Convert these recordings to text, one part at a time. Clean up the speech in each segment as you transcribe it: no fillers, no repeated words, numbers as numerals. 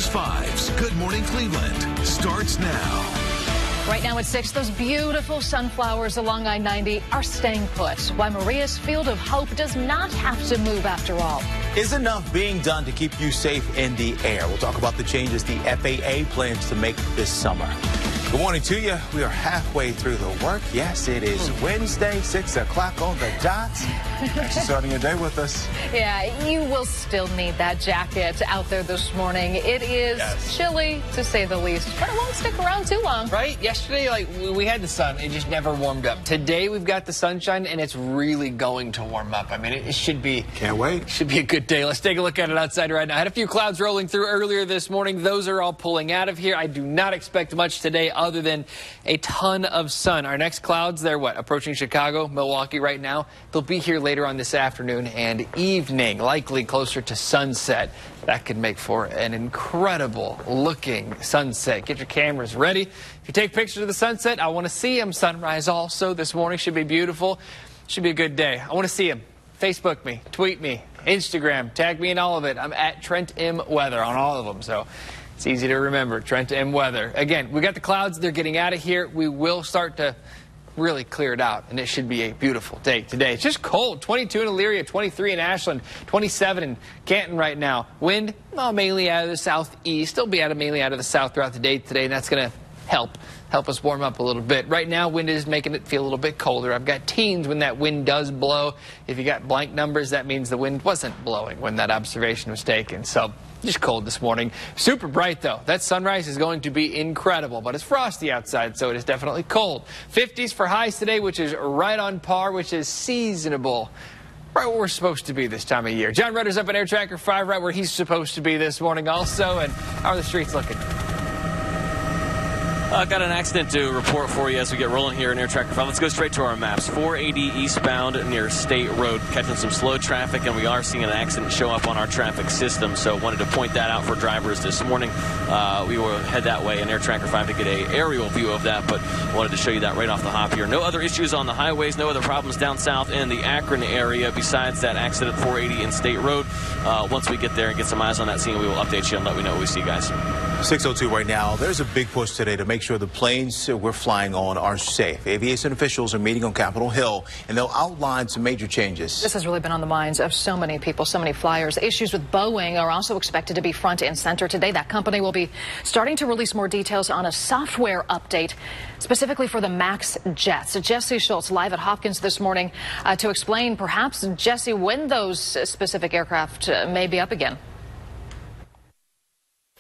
News 5's Good Morning Cleveland starts now. Right now at 6, those beautiful sunflowers along I-90 are staying put. Why Maria's Field of Hope does not have to move after all. Is enough being done to keep you safe in the air? We'll talk about the changes the FAA plans to make this summer. Good morning to you. We are halfway through the work. Yes, it is Wednesday, 6 o'clock on the dot. Thanks for starting your day with us. Yeah, you will still need that jacket out there this morning. It is chilly, to say the least, but it won't stick around too long. Right? Yesterday, we had the sun. It just never warmed up. Today, we've got the sunshine, and it's really going to warm up. I mean, it should be... Can't wait. Should be a good day. Let's take a look at it outside right now. I had a few clouds rolling through earlier this morning. Those are all pulling out of here. I do not expect much today other than a ton of sun. Our next clouds, they're approaching Chicago, Milwaukee right now. They'll be here later on this afternoon and evening, likely closer to sunset. That could make for an incredible looking sunset. Get your cameras ready. If you take pictures of the sunset, I want to see them. Sunrise also this morning should be beautiful. Should be a good day. I want to see them. Facebook me, tweet me, Instagram, tag me in all of it. I'm at Trent M. Weather on all of them. So it's easy to remember, Trent M. Weather. Again, we got the clouds. They're getting out of here. We will start to really clear it out, and it should be a beautiful day today. It's just cold. 22 in Elyria, 23 in Ashland, 27 in Canton right now. Wind, mainly out of the southeast. It'll be mainly out of the south throughout the day today, and that's going to help us warm up a little bit. Right now, wind is making it feel a little bit colder. I've got teens when that wind does blow. If you got blank numbers, that means the wind wasn't blowing when that observation was taken. So just cold this morning. Super bright, though. That sunrise is going to be incredible, but it's frosty outside, so it is definitely cold. 50s for highs today, which is right on par, which is seasonable. Right where we're supposed to be this time of year. John Rutter's up at Air Tracker 5, right where he's supposed to be this morning also. And how are the streets looking? Got an accident to report for you as we get rolling here in Air Tracker 5. Let's go straight to our maps. 480 eastbound near State Road, catching some slow traffic, and we are seeing an accident show up on our traffic system. So wanted to point that out for drivers this morning. We will head that way in Air Tracker 5 to get an aerial view of that, but wanted to show you that right off the hop here. No other issues on the highways, no other problems down south in the Akron area besides that accident 480 in State Road. Once we get there and get some eyes on that scene, we will update you and let you know what we see, guys. 6:02 right now. There's a big push today to make sure the planes we're flying on are safe. Aviation officials are meeting on Capitol Hill, and they'll outline some major changes. This has really been on the minds of so many people, so many flyers. Issues with Boeing are also expected to be front and center today. That company will be starting to release more details on a software update, specifically for the MAX jets. Jesse Schultz live at Hopkins this morning to explain, perhaps, Jesse, when those specific aircraft may be up again.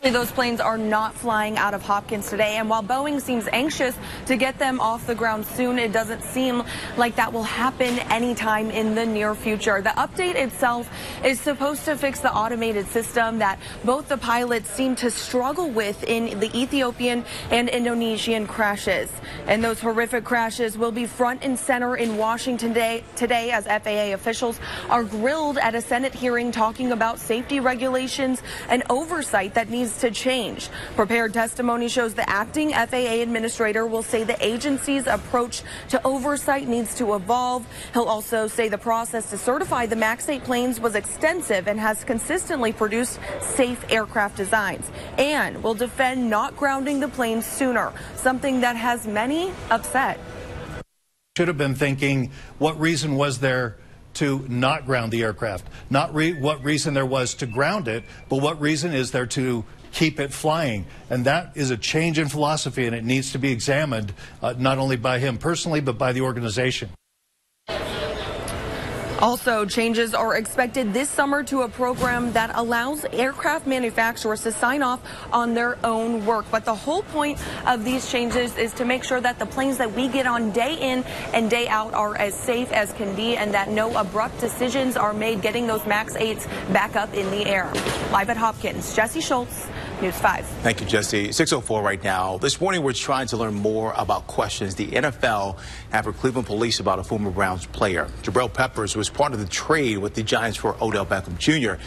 Those planes are not flying out of Hopkins today, and while Boeing seems anxious to get them off the ground soon, it doesn't seem like that will happen anytime in the near future. The update itself is supposed to fix the automated system that both the pilots seem to struggle with in the Ethiopian and Indonesian crashes. And those horrific crashes will be front and center in Washington today as FAA officials are grilled at a Senate hearing talking about safety regulations and oversight that needs to change. Prepared testimony shows the acting FAA administrator will say the agency's approach to oversight needs to evolve. He'll also say the process to certify the MAX 8 planes was extensive and has consistently produced safe aircraft designs, and will defend not grounding the planes sooner, something that has many upset. Should have been thinking, what reason was there to not ground the aircraft? Not what reason there was to ground it, but what reason is there to keep it flying? And that is a change in philosophy, and it needs to be examined not only by him personally, but by the organization. Also, changes are expected this summer to a program that allows aircraft manufacturers to sign off on their own work. But the whole point of these changes is to make sure that the planes that we get on day in and day out are as safe as can be, and that no abrupt decisions are made getting those MAX 8s back up in the air. Live at Hopkins, Jesse Schultz, News 5. Thank you, Jesse. 6:04 right now. This morning, we're trying to learn more about questions the NFL have for Cleveland police about a former Browns player. Jabril Peppers was part of the trade with the Giants for Odell Beckham Jr.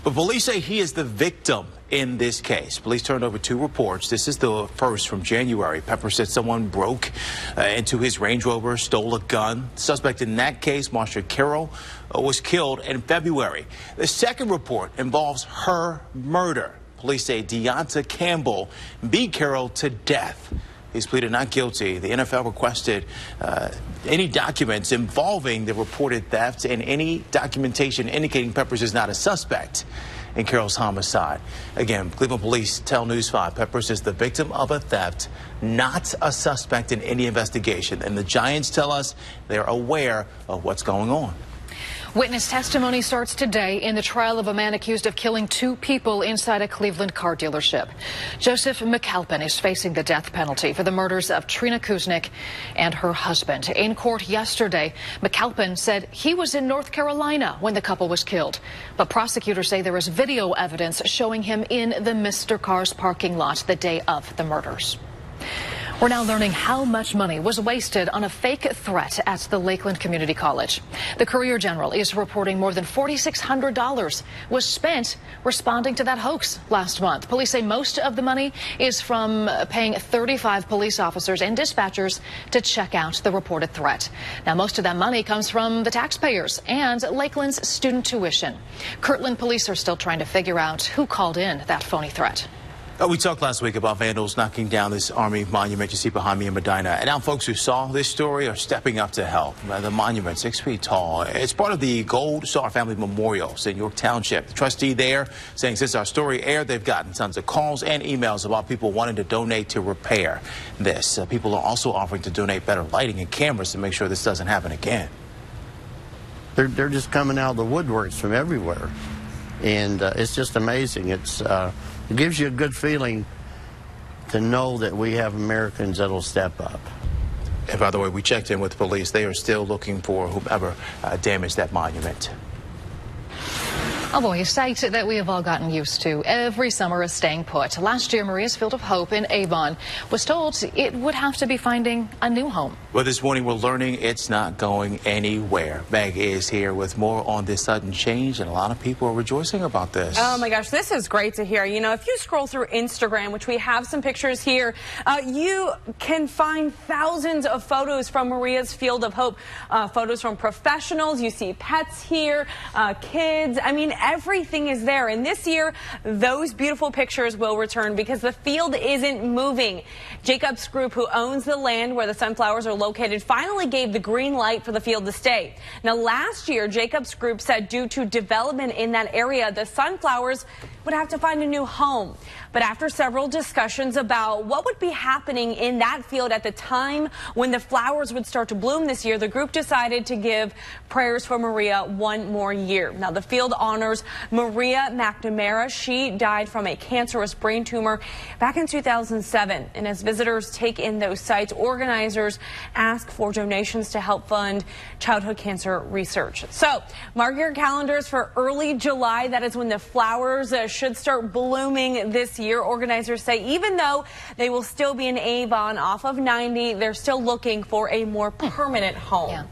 But police say he is the victim in this case. Police turned over 2 reports. This is the first from January. Peppers said someone broke into his Range Rover, stole a gun. The suspect in that case, Marsha Carroll, was killed in February. The second report involves her murder. Police say Deonta Campbell beat Carroll to death. He's pleaded not guilty. The NFL requested any documents involving the reported theft and any documentation indicating Peppers is not a suspect in Carroll's homicide. Again, Cleveland police tell News 5 Peppers is the victim of a theft, not a suspect in any investigation. And the Giants tell us they're aware of what's going on. Witness testimony starts today in the trial of a man accused of killing 2 people inside a Cleveland car dealership. Joseph McAlpin is facing the death penalty for the murders of Trina Kuznick and her husband. In court yesterday, McAlpin said he was in North Carolina when the couple was killed. But prosecutors say there is video evidence showing him in the Mr. Car's parking lot the day of the murders. We're now learning how much money was wasted on a fake threat at the Lakeland Community College. The Courier-General is reporting more than $4,600 was spent responding to that hoax last month. Police say most of the money is from paying 35 police officers and dispatchers to check out the reported threat. Now, most of that money comes from the taxpayers and Lakeland's student tuition. Kirtland police are still trying to figure out who called in that phony threat. We talked last week about vandals knocking down this Army monument you see behind me in Medina. And now folks who saw this story are stepping up to help. The monument, 6 feet tall. It's part of the Gold Star Family Memorials in York Township. The trustee there saying since our story aired, they've gotten tons of calls and emails about people wanting to donate to repair this. People are also offering to donate better lighting and cameras to make sure this doesn't happen again. They're just coming out of the woodworks from everywhere. And it's just amazing. It gives you a good feeling to know that we have Americans that'll step up. And by the way, we checked in with police. They are still looking for whomever damaged that monument. Oh boy, a sight that we have all gotten used to every summer is staying put. Last year, Maria's Field of Hope in Avon was told it would have to be finding a new home. Well, this morning we're learning it's not going anywhere. Meg is here with more on this sudden change, and a lot of people are rejoicing about this. Oh my gosh, this is great to hear. You know, if you scroll through Instagram, which we have some pictures here, you can find thousands of photos from Maria's Field of Hope. Photos from professionals, you see pets here, kids. I mean, everything is there. And this year, those beautiful pictures will return because the field isn't moving. Jacobs Group, who owns the land where the sunflowers are located, finally gave the green light for the field to stay. Now, last year, Jacobs Group said due to development in that area, the sunflowers would have to find a new home. But after several discussions about what would be happening in that field at the time when the flowers would start to bloom this year, the group decided to give prayers for Maria one more year. Now, the field honors Maria McNamara. She died from a cancerous brain tumor back in 2007. And as visitors take in those sites, organizers ask for donations to help fund childhood cancer research. So mark your calendars for early July. That is when the flowers should start blooming this year. Organizers say even though they will still be in Avon off of 90, they're still looking for a more permanent home. Yeah.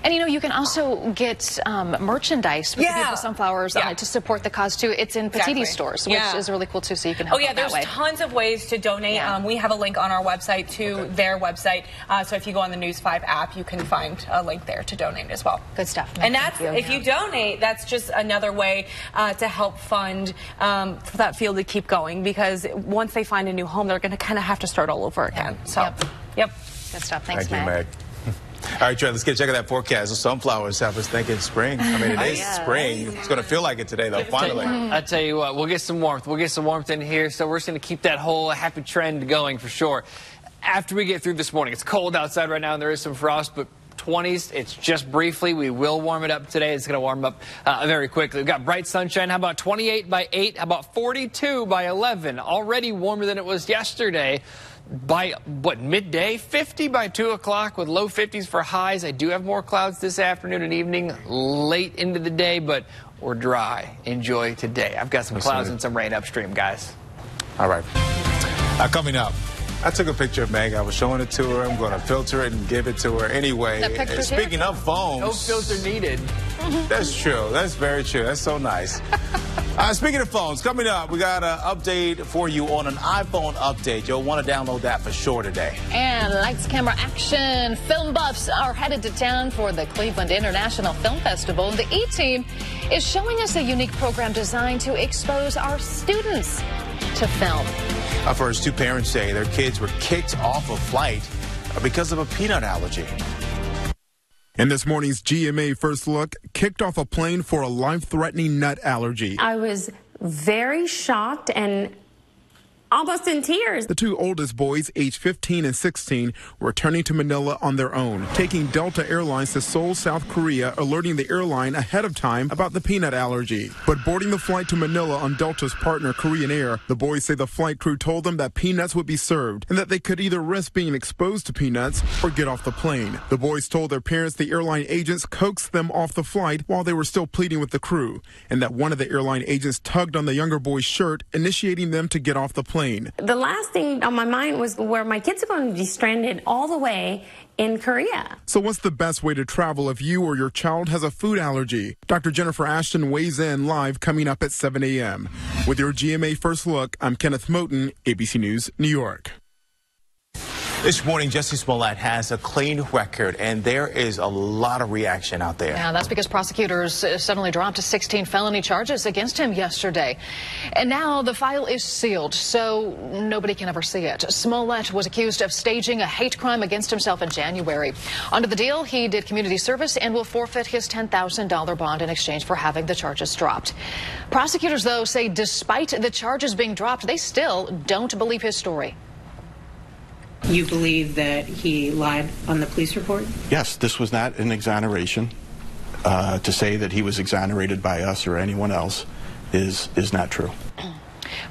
And you know, you can also get merchandise with the beautiful sunflowers on it to support the cause too. It's in Petiti stores, which is really cool too, so you can help there's tons of ways to donate. We have a link on our website to their website. So if you go on the News 5 app, you can find a link there to donate as well. Good stuff. And that's, if you donate, that's just another way to help fund for that field to keep going, because once they find a new home, they're going to kind of have to start all over again. So, Good stuff. Thanks, Thank you, Meg. All right, Trey, let's get a check of that forecast. The sunflowers have us thinking spring. I mean, it is spring. It's going to feel like it today, though, finally. I tell you what, we'll get some warmth. We'll get some warmth in here, so we're just going to keep that whole happy trend going for sure. After we get through this morning, it's cold outside right now, and there is some frost, but 20s, it's just briefly. We will warm it up today. It's going to warm up very quickly. We've got bright sunshine. How about 28 by 8? How about 42 by 11? Already warmer than it was yesterday. By, midday? 50 by 2 o'clock with low 50s for highs. I do have more clouds this afternoon and evening, late into the day, but we're dry. Enjoy today. I've got some clouds and some rain upstream, guys. All right. Coming up, I took a picture of Meg. I was showing it to her. I'm going to filter it and give it to her anyway. Speaking of phones. No filter needed. That's true. That's very true. That's so nice. Speaking of phones, coming up, we got an update for you on an iPhone update. You'll want to download that for sure today. And lights, camera, action. Film buffs are headed to town for the Cleveland International Film Festival. The E-Team is showing us a unique program designed to expose our students to film. First, two parents say their kids were kicked off a flight because of a peanut allergy. In this morning's GMA First Look, kicked off a plane for a life-threatening nut allergy. I was very shocked and almost in tears. The two oldest boys, aged 15 and 16, were returning to Manila on their own, taking Delta Airlines to Seoul, South Korea, alerting the airline ahead of time about the peanut allergy. But boarding the flight to Manila on Delta's partner, Korean Air, the boys say the flight crew told them that peanuts would be served and that they could either risk being exposed to peanuts or get off the plane. The boys told their parents the airline agents coaxed them off the flight while they were still pleading with the crew, and that one of the airline agents tugged on the younger boy's shirt, initiating them to get off the plane. The last thing on my mind was where my kids are going to be stranded all the way in Korea. So what's the best way to travel if you or your child has a food allergy? Dr. Jennifer Ashton weighs in live coming up at 7 a.m. With your GMA First Look, I'm Kenneth Moten, ABC News, New York. This morning, Jussie Smollett has a clean record, and there is a lot of reaction out there. Yeah, that's because prosecutors suddenly dropped 16 felony charges against him yesterday. And now the file is sealed, so nobody can ever see it. Smollett was accused of staging a hate crime against himself in January. Under the deal, he did community service and will forfeit his $10,000 bond in exchange for having the charges dropped. Prosecutors, though, say despite the charges being dropped, they still don't believe his story. You believe that he lied on the police report? Yes, this was not an exoneration. To say that he was exonerated by us or anyone else is not true.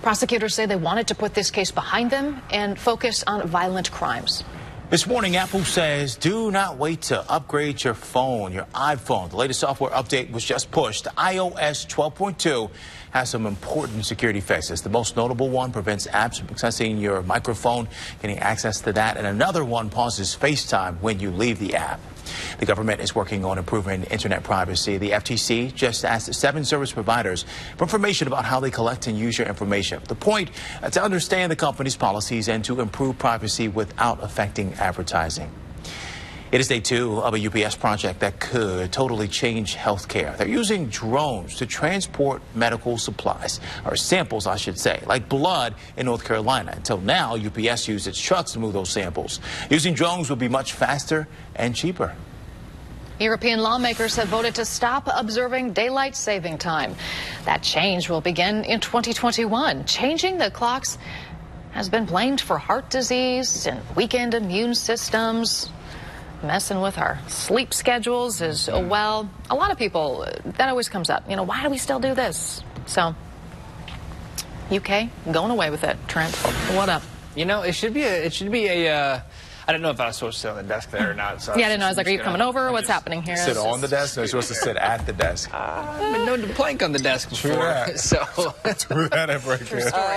Prosecutors say they wanted to put this case behind them and focus on violent crimes. This morning, Apple says do not wait to upgrade your phone, your iPhone. The latest software update was just pushed. iOS 12.2 has some important security fixes. The most notable one prevents apps from accessing your microphone, getting access to that, and another one pauses FaceTime when you leave the app. The government is working on improving internet privacy. The FTC just asked 7 service providers for information about how they collect and use your information. The point, to understand the company's policies and to improve privacy without affecting advertising. It is day 2 of a UPS project that could totally change healthcare. They're using drones to transport medical supplies, or samples, I should say, like blood in North Carolina. Until now, UPS used its trucks to move those samples. Using drones would be much faster and cheaper. European lawmakers have voted to stop observing daylight saving time. That change will begin in 2021. Changing the clocks has been blamed for heart disease and weakened immune systems. Messing with our sleep schedules as well. A lot of people, that always comes up. You know, why do we still do this? So, UK, going away with it. Trent, what up? You know, it should be a I don't know if I was supposed to sit on the desk there or not. So yeah, I didn't know. I was like, are you coming over? What's happening here? Sit on the desk? No, you're supposed to sit at the desk. I've been known to plank on the desk before. So True that,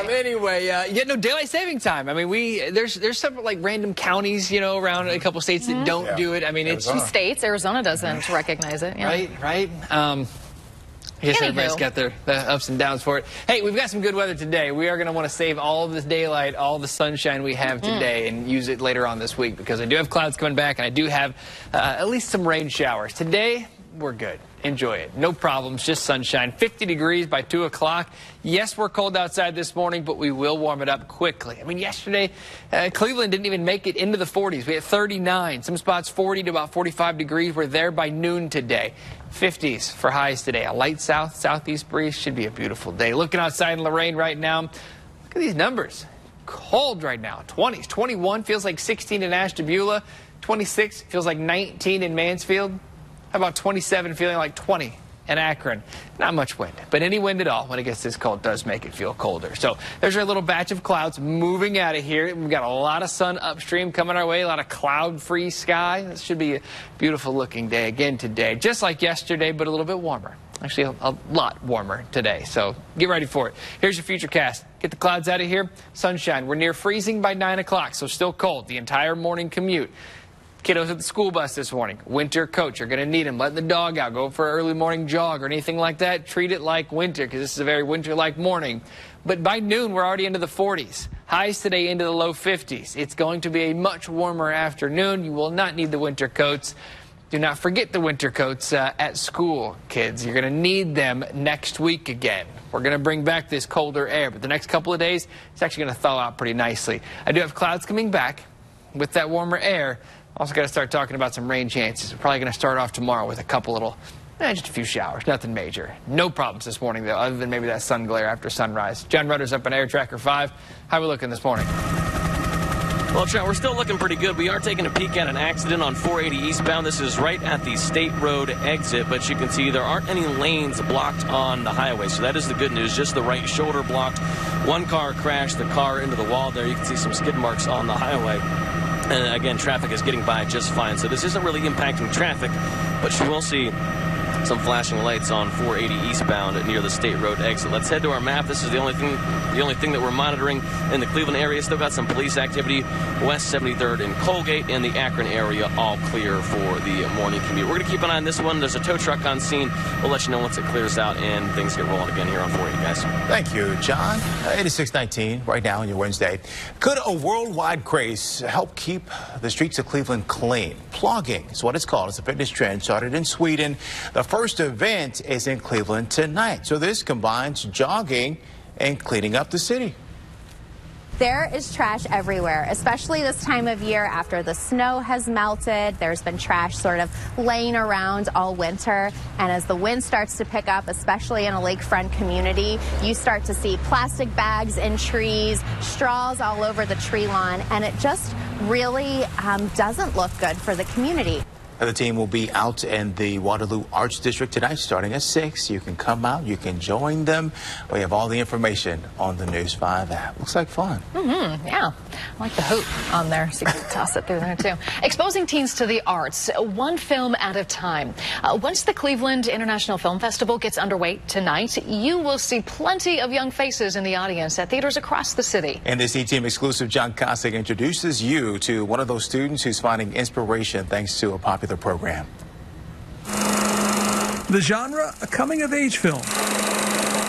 anyway, yeah, no, daylight saving time. I mean, there's some like random counties, you know, around a couple states that don't do it. I mean, it's some states. Arizona doesn't recognize it. Yeah. Right. I guess everybody's got their ups and downs for it. Hey, we've got some good weather today. We are going to want to save all of this daylight, all the sunshine we have today, and use it later on this week because I do have clouds coming back, and I do have at least some rain showers. Today, we're good. Enjoy it. No problems, just sunshine. 50 degrees by 2 o'clock. Yes, we're cold outside this morning, but we will warm it up quickly. I mean, yesterday, Cleveland didn't even make it into the 40s. We had 39. Some spots 40 to about 45 degrees. We're there by noon today. 50s for highs today. A light southeast breeze. Should be a beautiful day. Looking outside in Lorraine right now. Look at these numbers. Cold right now. 20s. 21 feels like 16 in Ashtabula. 26 feels like 19 in Mansfield. How about 27 feeling like 20 in Akron? Not much wind, but any wind at all when it gets this cold does make it feel colder. So there's our little batch of clouds moving out of here. We've got a lot of sun upstream coming our way, a lot of cloud-free sky. This should be a beautiful looking day again today, just like yesterday, but a little bit warmer. Actually, a lot warmer today, so get ready for it. Here's your future cast. Get the clouds out of here. Sunshine. We're near freezing by 9 o'clock, so still cold the entire morning commute. Kiddos at the school bus this morning, winter coat. You're going to need them. Let the dog out, go for an early morning jog or anything like that. Treat it like winter because this is a very winter-like morning. But by noon, we're already into the 40s. Highs today into the low 50s. It's going to be a much warmer afternoon. You will not need the winter coats. Do not forget the winter coats at school, kids. You're going to need them next week again. We're going to bring back this colder air, but the next couple of days, it's actually going to thaw out pretty nicely. I do have clouds coming back with that warmer air. Also got to start talking about some rain chances. We're probably going to start off tomorrow with a couple little, just a few showers, nothing major. No problems this morning, though, other than maybe that sun glare after sunrise. John Rutter's up on Air Tracker 5. How are we looking this morning? Well, Trent, we're still looking pretty good. We are taking a peek at an accident on 480 eastbound. This is right at the State Road exit, but you can see there aren't any lanes blocked on the highway, so that is the good news. Just the right shoulder blocked. One car crashed the car into the wall there. You can see some skid marks on the highway. And again, traffic is getting by just fine. So this isn't really impacting traffic, but you will see some flashing lights on 480 eastbound near the State Road exit. Let's head to our map. This is the only thing that we're monitoring in the Cleveland area. Still got some police activity west 73rd and Colgate, and the Akron area all clear for the morning commute. We're going to keep an eye on this one. There's a tow truck on scene. We'll let you know once it clears out and things get rolling again here on 480, guys. Thank you, John. 8619 right now on your Wednesday. Could a worldwide craze help keep the streets of Cleveland clean? Plugging is what it's called. It's a fitness trend started in Sweden. The first event is in Cleveland tonight. So this combines jogging and cleaning up the city. There is trash everywhere, especially this time of year after the snow has melted. There's been trash sort of laying around all winter. And as the wind starts to pick up, especially in a lakefront community, you start to see plastic bags in trees, straws all over the tree lawn, and it just really doesn't look good for the community. The team will be out in the Waterloo Arts District tonight starting at 6. You can come out, you can join them. We have all the information on the News 5 app. Looks like fun. Yeah, I like the hoop on there, so you can toss it through there too. Exposing teens to the arts, one film at a time. Once the Cleveland International Film Festival gets underway tonight, you will see plenty of young faces in the audience at theaters across the city. And this E-Team exclusive, John Kosick introduces you to one of those students who's finding inspiration thanks to a popular program. The genre, a coming-of-age film.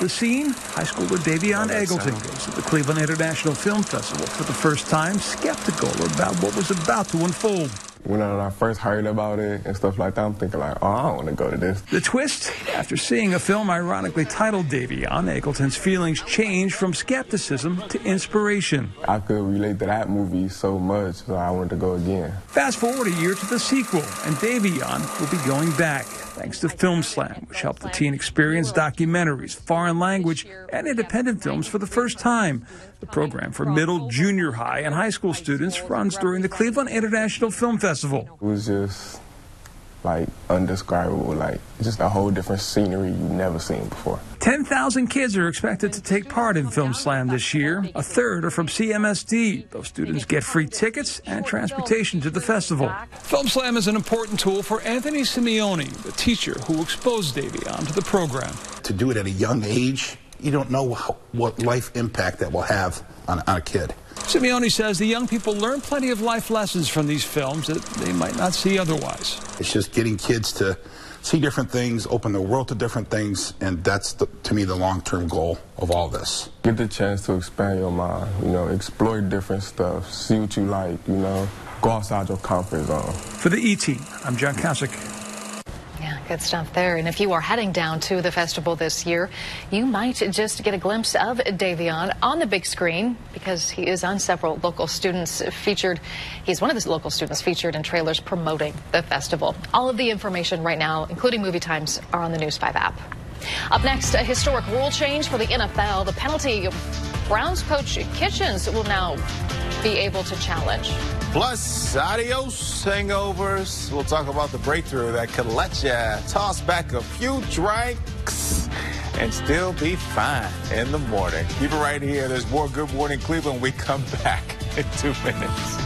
The scene, high schooler Davion Eggleton goes to the Cleveland International Film Festival for the first time, skeptical about what was about to unfold. When I first heard about it and stuff like that, I'm thinking like, oh, I don't want to go to this. The twist, after seeing a film ironically titled Davion, Eggleton's feelings changed from skepticism to inspiration. I could relate to that movie so much, so I wanted to go again. Fast forward a year to the sequel, and Davion will be going back, thanks to Film Slam, which helped the teen experience documentaries, foreign language, and independent films for the first time. The program for middle, junior high, and high school students runs during the Cleveland International Film Festival. It was just like undescribable, like just a whole different scenery you've never seen before. 10,000 kids are expected to take part in Film Slam this year. A third are from CMSD. Those students get free tickets and transportation to the festival. Film Slam is an important tool for Anthony Simeone, the teacher who exposed Davion to the program. To do it at a young age, you don't know what life impact that will have on a kid. Simeone says the young people learn plenty of life lessons from these films that they might not see otherwise. It's just getting kids to see different things, open their world to different things, and that's, to me, the long-term goal of all this. Get the chance to expand your mind, you know, explore different stuff, see what you like, you know, go outside your comfort zone. For the E-Team, I'm John Kosick. Good stuff there. And if you are heading down to the festival this year, you might just get a glimpse of Davion on the big screen because he is on several local students featured. He's one of the local students featured in trailers promoting the festival. All of the information right now, including movie times, are on the News 5 app. Up next, a historic rule change for the NFL. The penalty Browns coach Kitchens will now be able to challenge. Plus, adios, hangovers. We'll talk about the breakthrough that could let you toss back a few drinks and still be fine in the morning. Keep it right here. There's more Good Morning Cleveland. We come back in 2 minutes.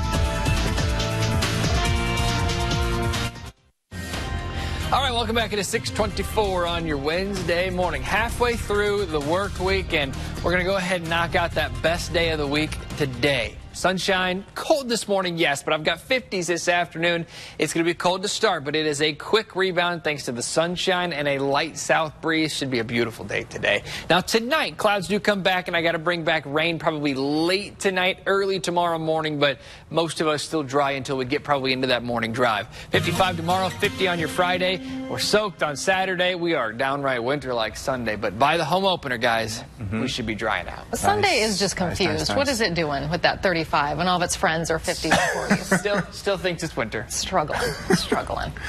All right, welcome back. It is 6:24 on your Wednesday morning. Halfway through the work week, and we're going to go ahead and knock out that best day of the week today. Sunshine, cold this morning, yes, but I've got 50s this afternoon. It's going to be cold to start, but it is a quick rebound thanks to the sunshine and a light south breeze. Should be a beautiful day today. Now tonight, clouds do come back, and I got to bring back rain probably late tonight, early tomorrow morning, but most of us still dry until we get probably into that morning drive. 55 tomorrow, 50 on your Friday. We're soaked on Saturday. We are downright winter like Sunday, but by the home opener, guys, we should be drying out. Sunday is just confused. Nice. What is it doing with that 35 and all of its friends are 50s and 40s? Still thinks it's winter. Struggling.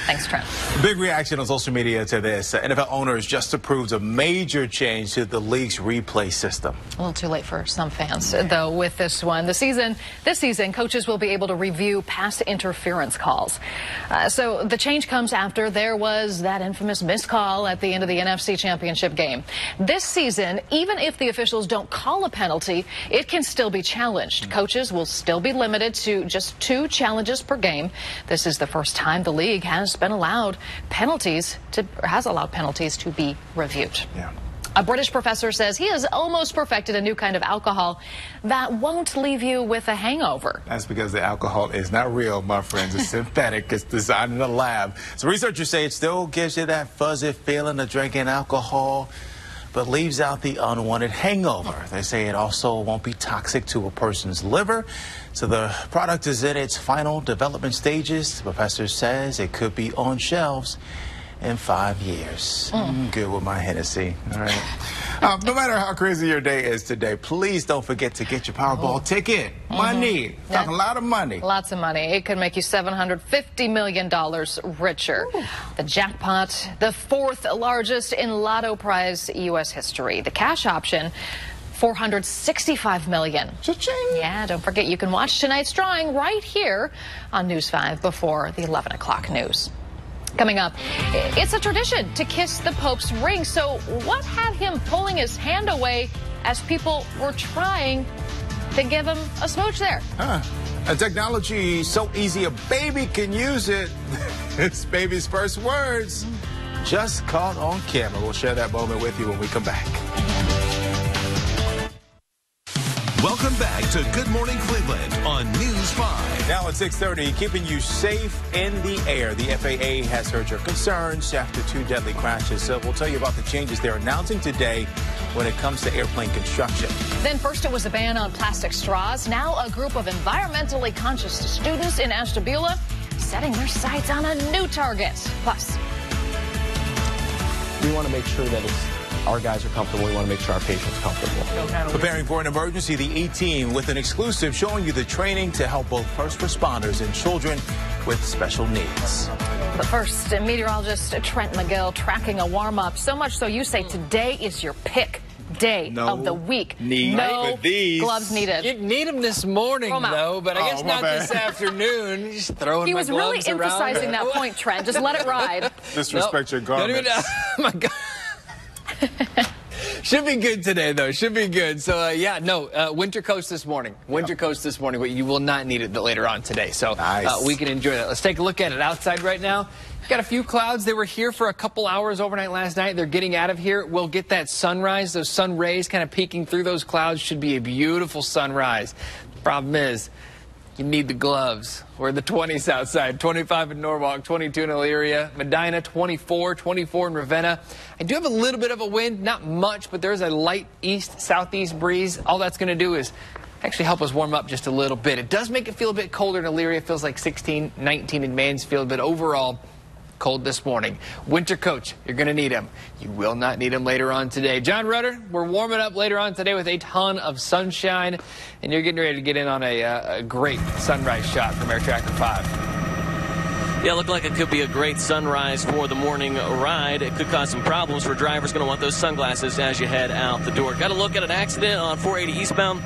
Thanks, Trent. Big reaction on social media to this. NFL owners just approved a major change to the league's replay system. A little too late for some fans, though, with this one. This season, coaches will be able to review pass interference calls. So the change comes after there was that infamous missed call at the end of the NFC Championship game. This season, even if the officials don't call a penalty, it can still be challenged. Coaches will still be limited to just 2 challenges per game. This is the first time the league has allowed penalties to be reviewed. Yeah. A British professor says he has almost perfected a new kind of alcohol that won't leave you with a hangover. That's because the alcohol is not real, my friends. It's synthetic. It's designed in a lab. So researchers say it still gives you that fuzzy feeling of drinking alcohol, but leaves out the unwanted hangover. They say it also won't be toxic to a person's liver. So the product is in its final development stages. The professor says it could be on shelves in 5 years. I'm good with my Hennessy. All right. No matter how crazy your day is today, please don't forget to get your Powerball ticket. Money. Talking a lot of money. Lots of money. It could make you $750 million richer. The jackpot, the 4th largest in lotto prize U.S. history. The cash option, $465 million. Cha-ching. Yeah, don't forget you can watch tonight's drawing right here on News 5 before the 11 o'clock news. Coming up, it's a tradition to kiss the Pope's ring. So what had him pulling his hand away as people were trying to give him a smooch there? A technology so easy a baby can use it. It's baby's first words just caught on camera. We'll share that moment with you when we come back. Welcome back to Good Morning Cleveland on News 5. Now at 6:30, keeping you safe in the air. The FAA has heard your concerns after 2 deadly crashes. So we'll tell you about the changes they're announcing today when it comes to airplane construction. Then first it was a ban on plastic straws. Now a group of environmentally conscious students in Ashtabula setting their sights on a new target. Plus, we want to make sure that our guys are comfortable. We want to make sure our patients are comfortable. Preparing for an emergency, the E-Team with an exclusive showing you the training to help both first responders and children with special needs. But first, meteorologist Trent McGill tracking a warm-up. So much so you say today is your pick day of the week. No gloves needed. You need them this morning, though, but I guess not this afternoon. Just throwing He my was really gloves around. emphasizing that point, Trent. Just let it ride. Disrespect your garments. Oh, my God. Should be good today, though. Should be good. So, winter coats this morning. Winter coats this morning, but you will not need it later on today. So we can enjoy that. Let's take a look at it outside right now. Got a few clouds. They were here for a couple hours overnight last night. They're getting out of here. We'll get that sunrise. Those sun rays kind of peeking through those clouds. Should be a beautiful sunrise. The problem is, you need the gloves. We're in the 20s outside. 25 in Norwalk, 22 in Elyria, Medina, 24 in Ravenna. I do have a little bit of a wind, not much, but there's a light east-southeast breeze. All that's going to do is actually help us warm up just a little bit. It does make it feel a bit colder in Elyria. It feels like 16, 19 in Mansfield, but overall, cold this morning. Winter coats, you're going to need them. You will not need them later on today. John Rudder, we're warming up later on today with a ton of sunshine, and you're getting ready to get in on a great sunrise shot from Air Tracker 5. Yeah, looked like it could be a great sunrise for the morning ride. It could cause some problems for drivers. Going to want those sunglasses as you head out the door. Got to look at an accident on 480 eastbound.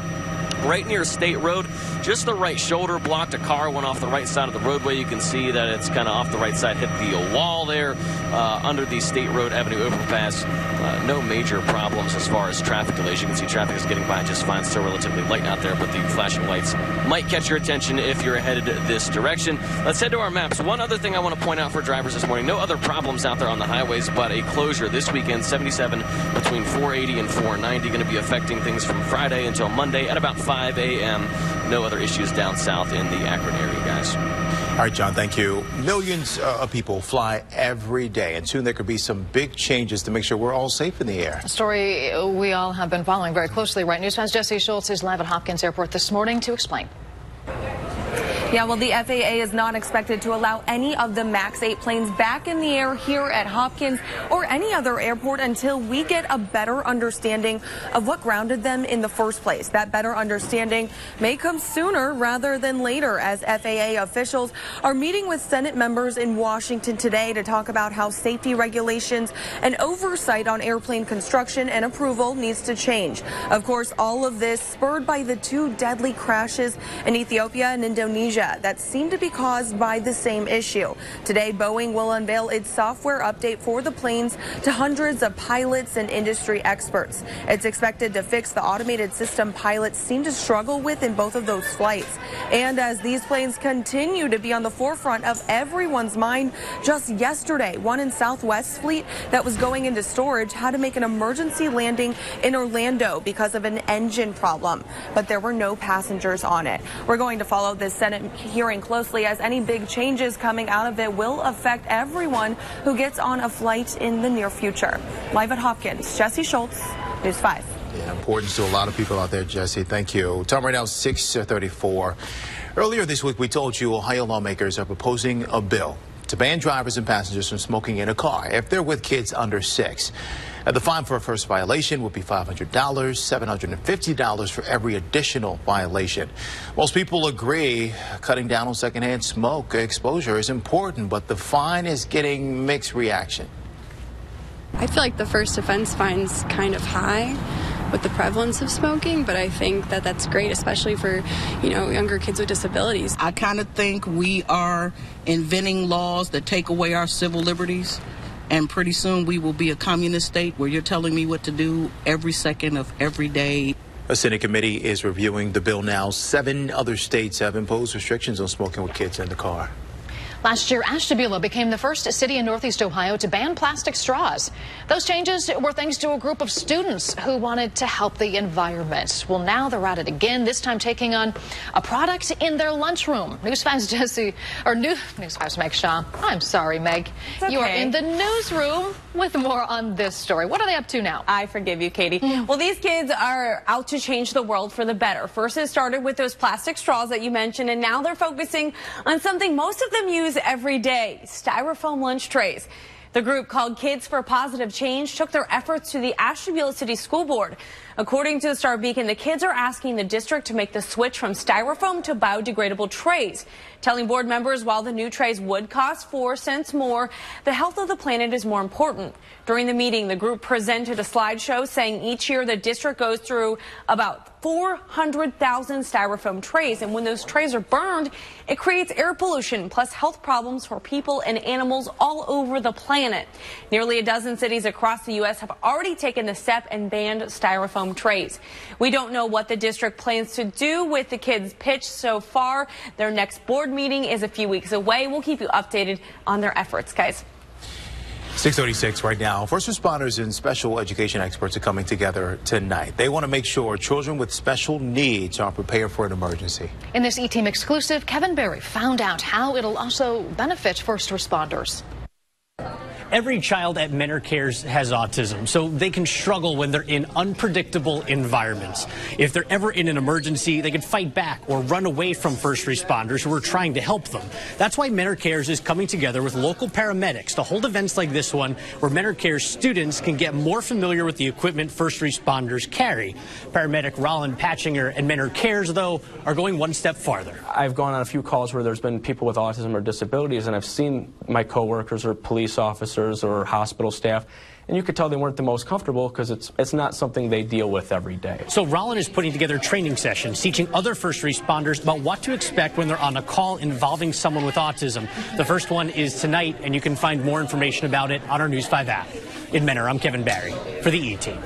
Right near State Road, just the right shoulder blocked a car, went off the right side of the roadway. You can see that it's kind of off the right side, hit the wall there under the State Road Avenue overpass. No major problems as far as traffic delays. You can see traffic is getting by just fine. Still relatively light out there, but the flashing lights might catch your attention if you're headed this direction. Let's head to our maps. One other thing I want to point out for drivers this morning, no other problems out there on the highways, but a closure this weekend, 77 between 480 and 490, going to be affecting things from Friday until Monday at about 5 a.m. No other issues down south in the Akron area, guys. All right, John, thank you. Millions of people fly every day, and soon there could be some big changes to make sure we're all safe in the air. A story we all have been following very closely. Right, News 5's Jesse Schultz is live at Hopkins Airport this morning to explain. Yeah, well, the FAA is not expected to allow any of the MAX 8 planes back in the air here at Hopkins or any other airport until we get a better understanding of what grounded them in the first place. That better understanding may come sooner rather than later, as FAA officials are meeting with Senate members in Washington today to talk about how safety regulations and oversight on airplane construction and approval needs to change. Of course, all of this spurred by the 2 deadly crashes in Ethiopia and Indonesia that seem to be caused by the same issue. Today, Boeing will unveil its software update for the planes to hundreds of pilots and industry experts. It's expected to fix the automated system pilots seem to struggle with in both of those flights. And as these planes continue to be on the forefront of everyone's mind, just yesterday, one in Southwest's fleet that was going into storage had to make an emergency landing in Orlando because of an engine problem. But there were no passengers on it. We're going to follow this Senate hearing closely, as any big changes coming out of it will affect everyone who gets on a flight in the near future. Live at Hopkins, Jesse Schultz, News 5. Yeah, importance to a lot of people out there, Jesse. Thank you. Time right now, 6:34. Earlier this week, we told you Ohio lawmakers are proposing a bill to ban drivers and passengers from smoking in a car if they're with kids under 6. The fine for a first violation would be $500, $750 for every additional violation. Most people agree cutting down on secondhand smoke exposure is important, but the fine is getting mixed reaction. I feel like the first offense fine's kind of high with the prevalence of smoking, but I think that that's great, especially for, younger kids with disabilities. I kind of think we are inventing laws that take away our civil liberties. And pretty soon we will be a communist state where you're telling me what to do every second of every day. A Senate committee is reviewing the bill now. 7 other states have imposed restrictions on smoking with kids in the car. Last year, Ashtabula became the first city in Northeast Ohio to ban plastic straws. Those changes were thanks to a group of students who wanted to help the environment. Well, now they're at it again, this time taking on a product in their lunchroom. News 5's News 5's Meg Shaw. I'm sorry, Meg. Okay. You are in the newsroom with more on this story. What are they up to now? I forgive you, Katie. Well, these kids are out to change the world for the better. First, it started with those plastic straws that you mentioned, and now they're focusing on something most of them use every day: styrofoam lunch trays. The group called Kids for Positive Change took their efforts to the Ashtabula City School Board. According to the Star Beacon, the kids are asking the district to make the switch from styrofoam to biodegradable trays, telling board members while the new trays would cost 4 cents more, the health of the planet is more important. During the meeting, the group presented a slideshow saying each year the district goes through about 400,000 styrofoam trays, and when those trays are burned, it creates air pollution plus health problems for people and animals all over the planet. Nearly a dozen cities across the U.S. have already taken the step and banned styrofoam trays. We don't know what the district plans to do with the kids' pitch so far. Their next board meeting is a few weeks away. We'll keep you updated on their efforts, guys. 6:36 right now. First responders and special education experts are coming together tonight. They want to make sure children with special needs are prepared for an emergency. In this E-Team exclusive, Kevin Berry found out how it'll also benefit first responders. Every child at Mentor Cares has autism, so they can struggle when they're in unpredictable environments. If they're ever in an emergency, they can fight back or run away from first responders who are trying to help them. That's why Mentor Cares is coming together with local paramedics to hold events like this one, where Mentor Cares students can get more familiar with the equipment first responders carry. Paramedic Roland Patchinger and Mentor Cares, though, are going one step farther. I've gone on a few calls where there's been people with autism or disabilities, and I've seen my coworkers or police officers or hospital staff, and you could tell they weren't the most comfortable because it's not something they deal with every day. So Rollin is putting together training sessions teaching other first responders about what to expect when they're on a call involving someone with autism. The first one is tonight, and you can find more information about it on our News 5 app. In Mentor, I'm Kevin Barry for the E-Team.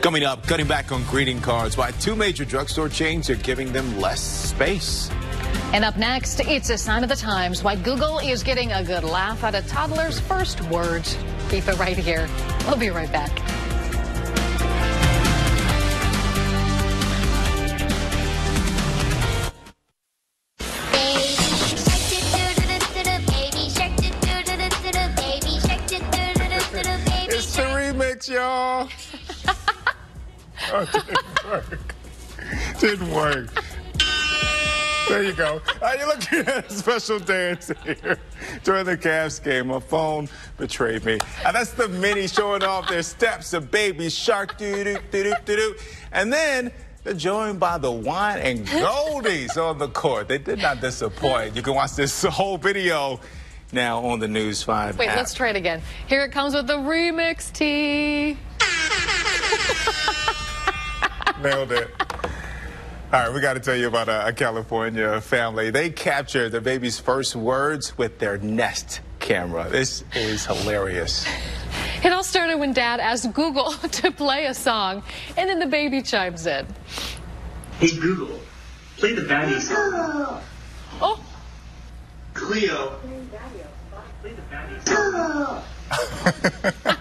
Coming up, cutting back on greeting cards, why 2 major drugstore chains are giving them less space. And up next, it's a sign of the times why Google is getting a good laugh at a toddler's first words. Keep it right here. We'll be right back. Didn't work. There you go. You're looking at a special dance here during the Cavs game. My phone betrayed me. And that's the mini showing off their steps of Baby Shark. Doo-doo-doo-doo-doo-doo. And then they're joined by the Wine and Goldies on the court. They did not disappoint. You can watch this whole video now on the News 5 Wait, app. let's try it again. Here it comes with the remix tee. Nailed it. All right, we got to tell you about a California family. They captured their baby's first words with their Nest camera. This is hilarious. It all started when Dad asked Google to play a song, and then the baby chimes in. Hey Google, play the baddie song. Oh. Cleo. Play the baddie song.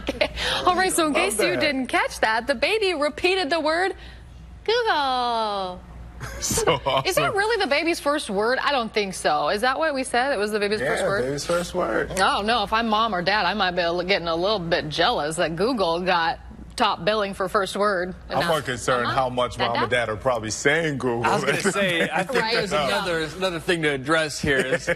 Okay. All right, so in case you didn't catch that, the baby repeated the word Google. So awesome. Is that really the baby's first word? I don't think so. Is that what we said? It was the baby's first word? Yeah, baby's first word. Oh, no. If I'm mom or dad, I might be getting a little bit jealous that Google got top billing for first word. I'm more concerned how much mom and dad are probably saying Google. I was going to say, I think there's another thing to address here. Is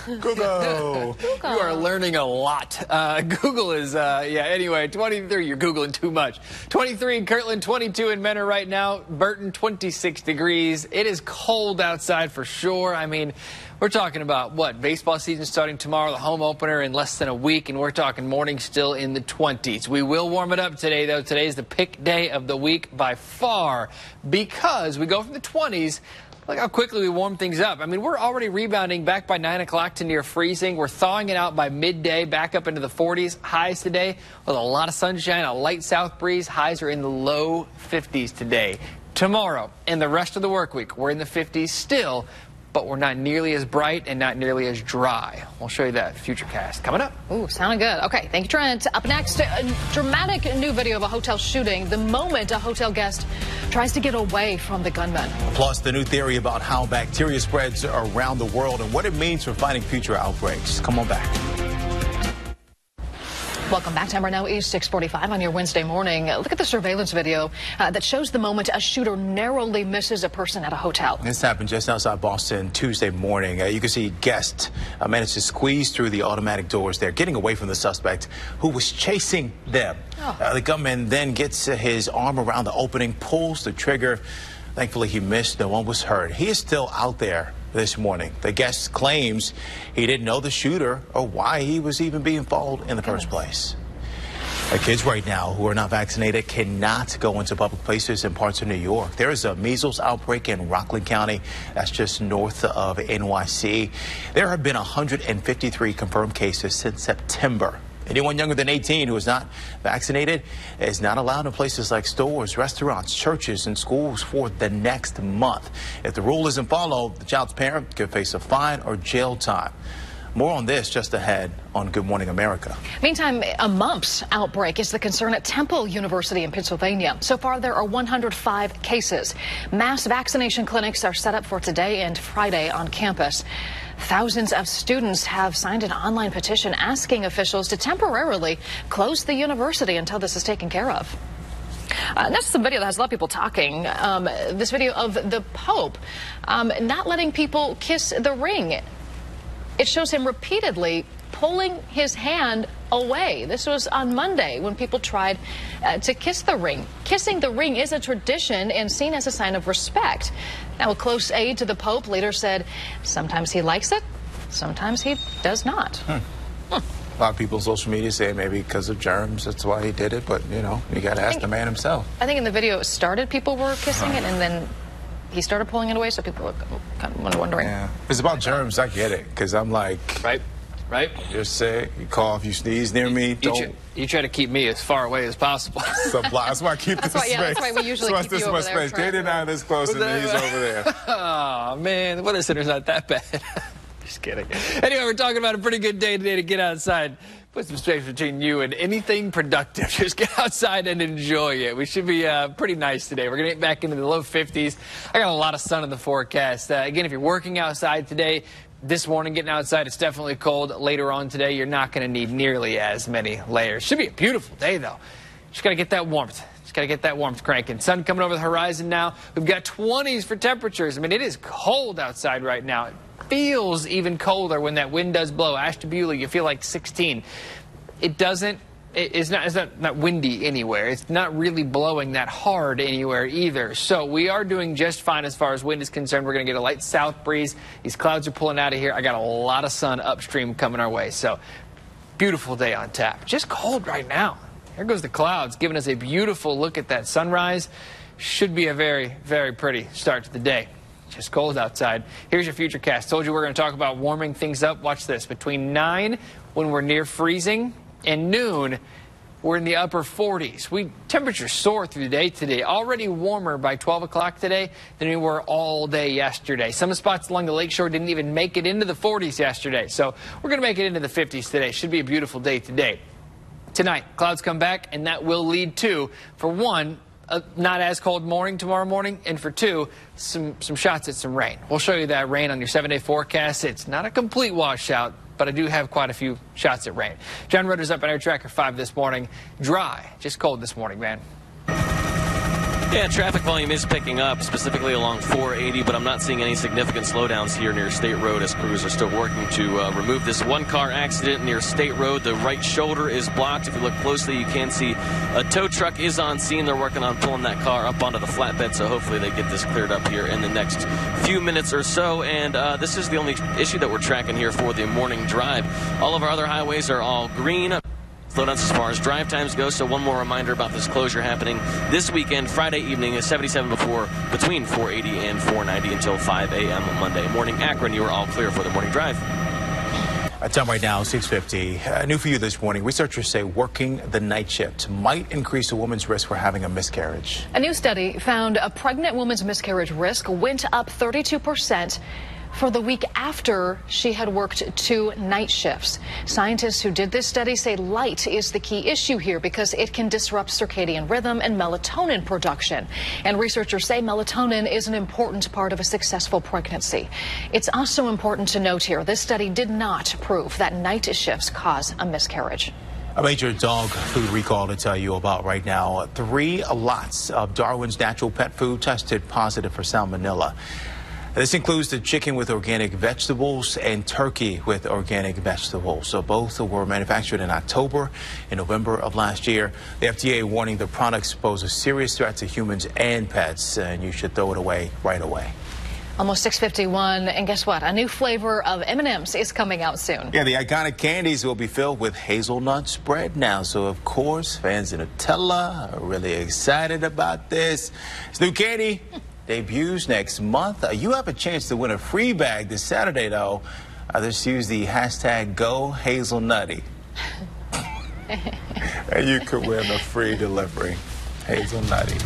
Google. You are learning a lot. Google is, anyway, 23, you're Googling too much. 23 in Kirtland, 22 in Menor right now. Burton, 26 degrees. It is cold outside for sure. I mean, we're talking about, what, baseball season starting tomorrow, the home opener in less than a week, and we're talking morning still in the 20s. We will warm it up today, though. Today is the pick day of the week by far because we go from the 20s. Look how quickly we warm things up. I mean, we're already rebounding back by 9 o'clock to near freezing. We're thawing it out by midday, back up into the 40s. Highs today with a lot of sunshine, a light south breeze. Highs are in the low 50s today. Tomorrow and the rest of the work week, we're in the 50s still, but we're not nearly as bright and not nearly as dry. We'll show you that Futurecast coming up. Ooh, sounding good. Okay, thank you, Trent. Up next, a dramatic new video of a hotel shooting. The moment a hotel guest tries to get away from the gunman. Plus, the new theory about how bacteria spreads around the world and what it means for fighting future outbreaks. Come on back. Welcome back. Time right now is 6:45 on your Wednesday morning. Look at the surveillance video that shows the moment a shooter narrowly misses a person at a hotel. This happened just outside Boston Tuesday morning. You can see guests managed to squeeze through the automatic doors there, getting away from the suspect who was chasing them. The gunman then gets his arm around the opening, pulls the trigger. Thankfully, he missed. No one was hurt. He is still out there this morning. The guest claims he didn't know the shooter or why he was even being followed in the first place. Kids right now who are not vaccinated cannot go into public places in parts of New York. There is a measles outbreak in Rockland County. That's just north of NYC. There have been 153 confirmed cases since September. Anyone younger than 18 who is not vaccinated is not allowed in places like stores, restaurants, churches, and schools for the next month. If the rule isn't followed, the child's parent could face a fine or jail time. More on this just ahead on Good Morning America. Meantime, a MUMPS outbreak is the concern at Temple University in Pennsylvania. So far, there are 105 cases. Mass vaccination clinics are set up for today and Friday on campus. Thousands of students have signed an online petition asking officials to temporarily close the university until this is taken care of. That's some video that has a lot of people talking. This video of the Pope not letting people kiss the ring. It shows him repeatedly pulling his hand away. This was on Monday when people tried to kiss the ring. Kissing the ring is a tradition and seen as a sign of respect. Now, a close aide to the Pope later said sometimes he likes it, sometimes he does not. A lot of people on social media say maybe because of germs, that's why he did it, but you know, you got to ask the man himself. I think in the video it started, people were kissing it, and then he started pulling it away, so people were kind of wondering. Yeah. If it's about germs, I get it, because I'm like, right? You're sick, you cough, you sneeze near me, you try to keep me as far away as possible. That's why I keep this space. That's why we usually keep you over there. Katie and I are this close, and he's over there. Oh, man, what is it? It's not that bad. Just kidding. Anyway, we're talking about a pretty good day today to get outside. Put some space between you and anything productive. Just get outside and enjoy it. We should be pretty nice today. We're going to get back into the low 50s. I got a lot of sun in the forecast. Again, if you're working outside today, this morning getting outside, it's definitely cold. Later on today, you're not going to need nearly as many layers. Should be a beautiful day, though. Just got to get that warmth. Just got Got to get that warmth cranking. Sun coming over the horizon now. We've got 20s for temperatures. I mean, it is cold outside right now. It feels even colder when that wind does blow. Ashtabula, you feel like 16. It's not windy anywhere. It's not really blowing that hard anywhere either. So we are doing just fine as far as wind is concerned. We're going to get a light south breeze. These clouds are pulling out of here. I got a lot of sun upstream coming our way. So beautiful day on tap. Just cold right now. There goes the clouds, giving us a beautiful look at that sunrise. Should be a very, very pretty start to the day. Just cold outside. Here's your futurecast. Told you we're going to talk about warming things up. Watch this. Between 9 when we're near freezing and noon, we're in the upper 40s. Temperatures soar through the day today. Already warmer by 12 o'clock today than we were all day yesterday. Some spots along the lakeshore didn't even make it into the 40s yesterday. So we're going to make it into the 50s today. Should be a beautiful day today. Tonight, clouds come back, and that will lead to, for one, a not as cold morning tomorrow morning, and for two, some shots at some rain. We'll show you that rain on your 7-day forecast. It's not a complete washout, but I do have quite a few shots at rain. John Rutter's up on Air Tracker 5 this morning. Dry, just cold this morning, man. Yeah, traffic volume is picking up, specifically along 480, but I'm not seeing any significant slowdowns here near State Road as crews are still working to remove this one-car accident near State Road. The right shoulder is blocked. If you look closely, you can see a tow truck is on scene. They're working on pulling that car up onto the flatbed, so hopefully they get this cleared up here in the next few minutes or so. And this is the only issue that we're tracking here for the morning drive. All of our other highways are all green. Slowdowns as far as drive times go, so one more reminder about this closure happening this weekend. Friday evening is 77 between 480 and 490 until 5 a.m. Monday morning. Akron, you are all clear for the morning drive. Time right now, 6:50. New for you this morning. Researchers say working the night shift might increase a woman's risk for having a miscarriage. A new study found a pregnant woman's miscarriage risk went up 32% for the week after she had worked 2 night shifts. Scientists who did this study say light is the key issue here because it can disrupt circadian rhythm and melatonin production. And researchers say melatonin is an important part of a successful pregnancy. It's also important to note here, this study did not prove that night shifts cause a miscarriage. A major dog food recall to tell you about right now. 3 lots of Darwin's natural pet food tested positive for salmonella. This includes the chicken with organic vegetables and turkey with organic vegetables. So both were manufactured in October and November of last year. The FDA warning the products pose a serious threat to humans and pets, and you should throw it away right away. Almost 6:51, and guess what? A new flavor of M&M's is coming out soon. Yeah, the iconic candies will be filled with hazelnut spread now. So, of course, fans of Nutella are really excited about this. It's new candy. Debuts next month. You have a chance to win a free bag this Saturday, though. Just use the hashtag #GoHazelNutty. And you could win a free delivery. Hazelnutty.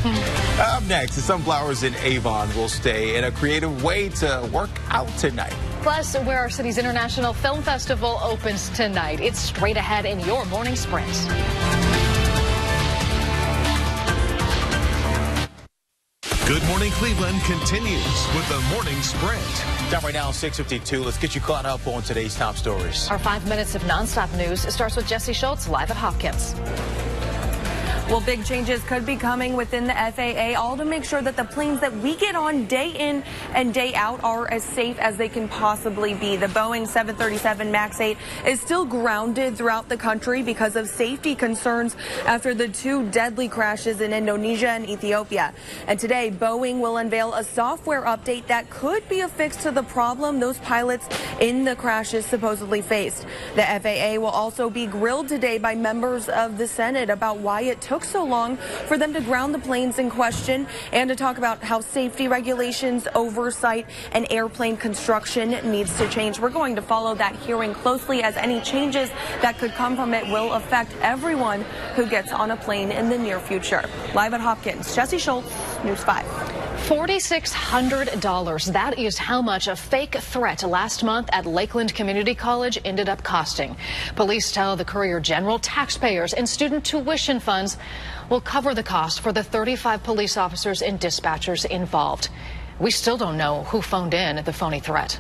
Up next, the sunflowers in Avon will stay in a creative way to work out tonight. Plus, where our city's International Film Festival opens tonight. It's straight ahead in your morning sprint. Good Morning Cleveland continues with the morning sprint. Time right now, 6:52. Let's get you caught up on today's top stories. Our 5 minutes of nonstop news starts with Jesse Schultz live at Hopkins. Well, big changes could be coming within the FAA, all to make sure that the planes that we get on day in and day out are as safe as they can possibly be. The Boeing 737 MAX 8 is still grounded throughout the country because of safety concerns after the 2 deadly crashes in Indonesia and Ethiopia. And today, Boeing will unveil a software update that could be a fix to the problem those pilots in the crashes supposedly faced. The FAA will also be grilled today by members of the Senate about why it took so long for them to ground the planes in question and to talk about how safety regulations, oversight, and airplane construction needs to change. We're going to follow that hearing closely as any changes that could come from it will affect everyone who gets on a plane in the near future. Live at Hopkins, Jesse Schultz, News 5. $4,600. That is how much a fake threat last month at Lakeland Community College ended up costing. Police tell the Courier-General taxpayers and student tuition funds will cover the cost for the 35 police officers and dispatchers involved. We still don't know who phoned in the phony threat.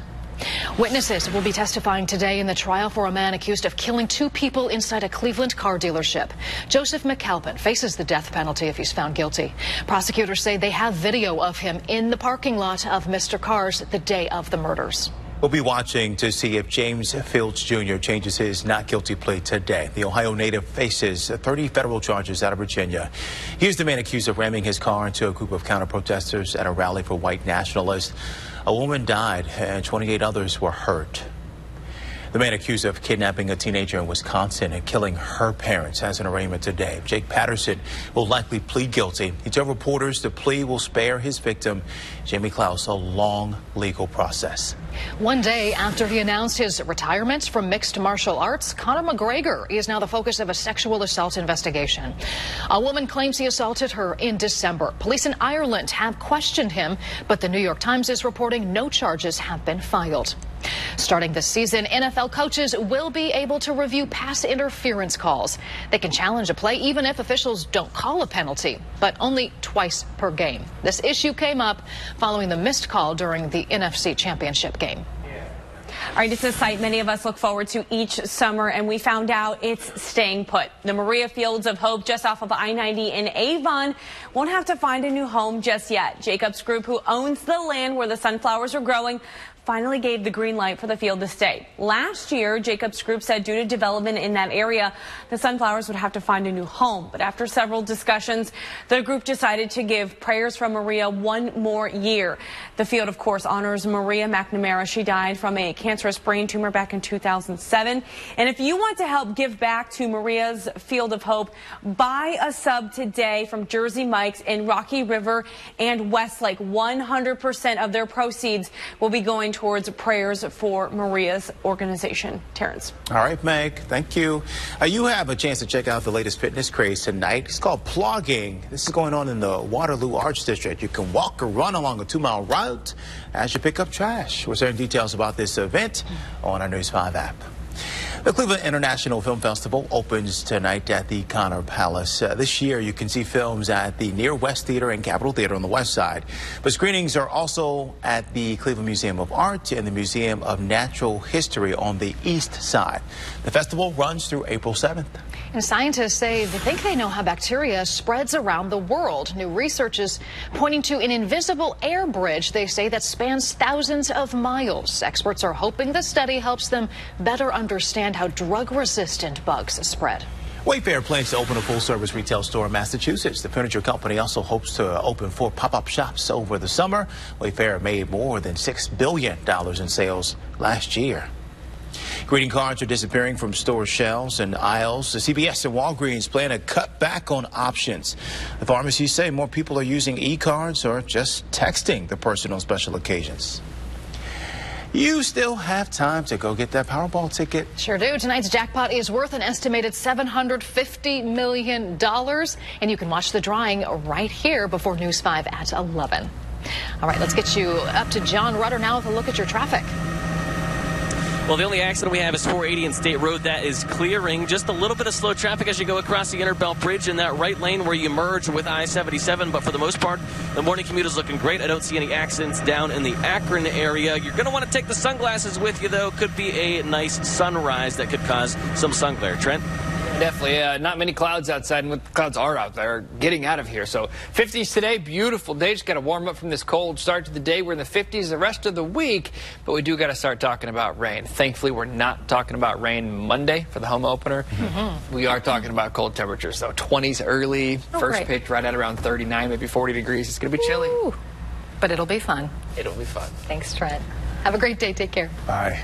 Witnesses will be testifying today in the trial for a man accused of killing 2 people inside a Cleveland car dealership. Joseph McAlpin faces the death penalty if he's found guilty. Prosecutors say they have video of him in the parking lot of Mr. Carr's the day of the murders. We'll be watching to see if James Fields Jr. changes his not guilty plea today. The Ohio native faces 30 federal charges out of Virginia. Here's the man accused of ramming his car into a group of counter-protesters at a rally for white nationalists. A woman died and 28 others were hurt. The man accused of kidnapping a teenager in Wisconsin and killing her parents has an arraignment today. Jake Patterson will likely plead guilty. He told reporters the plea will spare his victim, Jamie Klaus, a long legal process. One day after he announced his retirement from mixed martial arts, Conor McGregor is now the focus of a sexual assault investigation. A woman claims he assaulted her in December. Police in Ireland have questioned him, but the New York Times is reporting no charges have been filed. Starting this season, NFL coaches will be able to review pass interference calls. They can challenge a play even if officials don't call a penalty, but only twice per game. This issue came up following the missed call during the NFC Championship game. All right, it's a sight many of us look forward to each summer, and we found out it's staying put. The Maria Fields of Hope just off of I-90 in Avon won't have to find a new home just yet. Jacobs Group, who owns the land where the sunflowers are growing, finally gave the green light for the field to stay. Last year, Jacobs Group said due to development in that area, the sunflowers would have to find a new home. But after several discussions, the group decided to give Prayers from Maria 1 more year. The field, of course, honors Maria McNamara. She died from a cancerous brain tumor back in 2007. And if you want to help give back to Maria's Field of Hope, buy a sub today from Jersey Mike's in Rocky River and Westlake. 100% of their proceeds will be going towards Prayers for Maria's organization. Terrence. All right, Meg, thank you. You have a chance to check out the latest fitness craze tonight. It's called plogging. This is going on in the Waterloo Arts District. You can walk or run along a 2-mile route as you pick up trash. We're sharing details about this event on our News 5 app. The Cleveland International Film Festival opens tonight at the Connor Palace. This year, you can see films at the Near West Theater and Capitol Theater on the west side. But screenings are also at the Cleveland Museum of Art and the Museum of Natural History on the east side. The festival runs through April 7th. And scientists say they think they know how bacteria spreads around the world. New research is pointing to an invisible air bridge, they say, that spans thousands of miles. Experts are hoping the study helps them better understand how drug-resistant bugs spread. Wayfair plans to open a full-service retail store in Massachusetts. The furniture company also hopes to open 4 pop-up shops over the summer. Wayfair made more than $6 billion in sales last year. Greeting cards are disappearing from store shelves and aisles. The CVS and Walgreens plan to cut back on options. The pharmacies say more people are using e-cards or just texting the person on special occasions. You still have time to go get that Powerball ticket. Sure do. Tonight's jackpot is worth an estimated $750 million, and you can watch the drawing right here before News 5 at 11. All right, let's get you up to John Rutter now with a look at your traffic. Well, the only accident we have is 480 in State Road. That is clearing. Just a little bit of slow traffic as you go across the Interbelt Bridge in that right lane where you merge with I-77. But for the most part, the morning commute is looking great. I don't see any accidents down in the Akron area. You're going to want to take the sunglasses with you, though. Could be a nice sunrise that could cause some sun glare. Trent? Definitely. Not many clouds outside, and what the clouds are out there getting out of here. So 50s today, beautiful day. Just got to warm up from this cold start to the day. We're in the 50s the rest of the week, but we do got to start talking about rain. Thankfully, we're not talking about rain Monday for the home opener. We are talking about cold temperatures, though. 20s early, first pitch right at around 39, maybe 40 degrees. It's going to be chilly. Ooh, but it'll be fun. It'll be fun. Thanks, Trent. Have a great day. Take care. Bye.